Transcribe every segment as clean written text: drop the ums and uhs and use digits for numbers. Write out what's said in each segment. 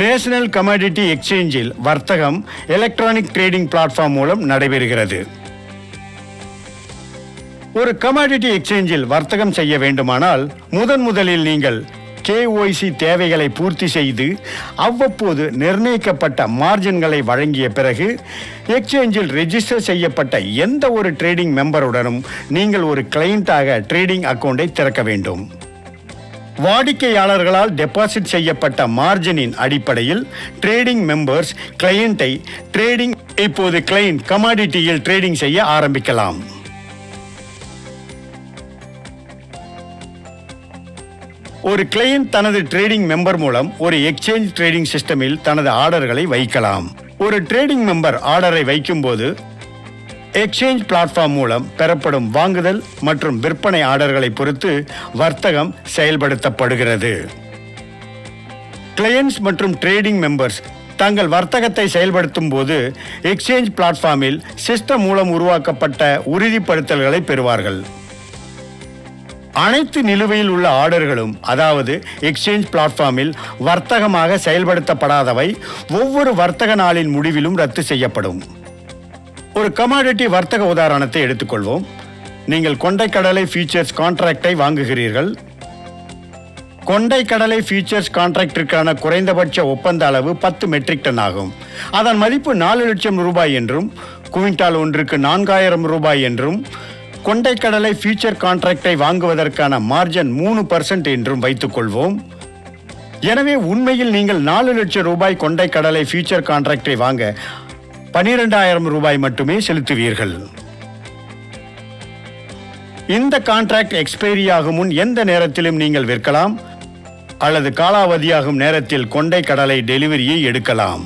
National commodity எக்ஸ்சேஞ்சில் வர்த்தகம் electronic trading platform மூலம் நடைபெறுகிறது. ஒரு கமாடிட்டி எக்ஸ்சேஞ்சில் வர்த்தகம் செய்ய வேண்டுமானால் முதலில் நீங்கள் KYC தேவைகளை பூர்த்தி செய்து அவ்வப்போது நிர்ணயிக்கப்பட்ட மார்ஜின்களை வழங்கிய பிறகு எக்ஸ்சேஞ்சில் ரெஜிஸ்டர் செய்யப்பட்ட எந்த ஒரு ட்ரேடிங் மெம்பருடனும் நீங்கள் ஒரு கிளையண்டாக ட்ரேடிங் அக்கவுண்டை திறக்க வேண்டும். வாடிக்கையாளர்களால் டெபாசிட் செய்யப்பட்ட மார்ஜினின் அடிப்படையில் ட்ரேடிங் மெம்பர்ஸ் கிளையண்டை இப்போது கிளையண்ட் கமாடிட்டியில் ட்ரேடிங் செய்ய ஆரம்பிக்கலாம். ஒரு கிளையண்ட் தனது ட்ரேடிங் மெம்பர் மூலம் ஒரு எக்ஸ்சேஞ்ச் ட்ரேடிங் சிஸ்டமில் தனது ஆர்டர்களை வைக்கலாம். ஒரு ட்ரேடிங் மெம்பர் ஆர்டரை வைக்கும்போது எக்ஸ்சேஞ்ச் பிளாட்ஃபார்ம் மூலம் பெறப்படும் வாங்குதல் மற்றும் விற்பனை ஆர்டர்களை பொறுத்து வர்த்தகம் செயல்படுத்தப்படுகிறது. கிளையண்ட்ஸ் மற்றும் ட்ரேடிங் மெம்பர்ஸ் தங்கள் வர்த்தகத்தை செயல்படுத்தும் போது எக்ஸ்சேஞ்ச் பிளாட்ஃபார்மில் சிஸ்டம் மூலம் உருவாக்கப்பட்ட உறுதிப்படுத்தல்களை பெறுவார்கள். அனைத்து நிலுவையில் உள்ள ஆர்டர்களும், அதாவது எக்ஸ்சேஞ்ச் பிளாட்ஃபார்மில் வர்த்தகமாக செயல்படுத்தப்படாதவை, ஒவ்வொரு வர்த்தக நாளின் முடிவிலும் ரத்து செய்யப்படும். ஒரு கமாடிட்டி வர்த்தக உதாரணத்தை எடுத்துக்கொள்வோம். நீங்கள் கொண்டைக்கடலை ஃபியூச்சர்ஸ் கான்ட்ராக்டை வாங்குகிறீர்கள். கொண்டைக்கடலை ஃபியூச்சர்ஸ் கான்ட்ராக்டிற்கான குறைந்தபட்ச ஒப்பந்த அளவு 10 மெட்ரிக் டன் ஆகும். அதன் மதிப்பு 4 லட்சம் ரூபாய் என்றும் குவிண்டால் ஒன்றுக்கு 4000 ரூபாய் என்றும் கொண்டைக்கடலை ஃபியூச்சர் கான்ட்ராக்டை வாங்குவதற்கான மார்ஜின் 3% என்றும் வைத்துக் கொள்வோம். எனவே உண்மையில் நீங்கள் 4 லட்சம் ரூபாய் கொண்டைக்கடலை ஃபியூச்சர் கான்ட்ராக்டை வாங்க 12,000 ரூபாய் மட்டுமே செலுத்துவீர்கள். இந்த கான்ட்ராக்ட் எக்ஸ்பைரி ஆகும் முன் எந்த நேரத்திலும் நீங்கள் விற்கலாம் அல்லது காலாவதியாகும் நேரத்தில் கொண்டைக்கடலை டெலிவரியை எடுக்கலாம்.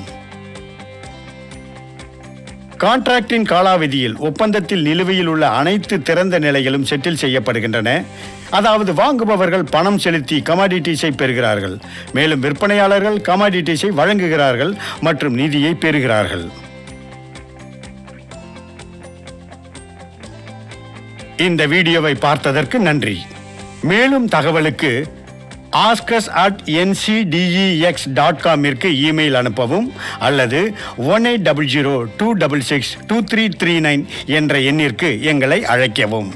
கான்ட்ராக்டின் காலாவதியில் ஒப்பந்தத்தில் நிலுவையில் உள்ள அனைத்து திறந்த நிலைகளும் செட்டில் செய்யப்படுகின்றன. அதாவது வாங்குபவர்கள் பணம் செலுத்தி கமாடிட்டிஸை பெறுகிறார்கள், மேலும் விற்பனையாளர்கள் கமாடிட்டிஸை வழங்குகிறார்கள் மற்றும் நிதியை பெறுகிறார்கள். இந்த வீடியோவை பார்த்ததற்கு நன்றி. மேலும் தகவலுக்கு ask@ncdex.com இமெயில் அனுப்பவும் அல்லது 1800-266-2339 என்ற எண்ணிற்கு எங்களை அழைக்கவும்.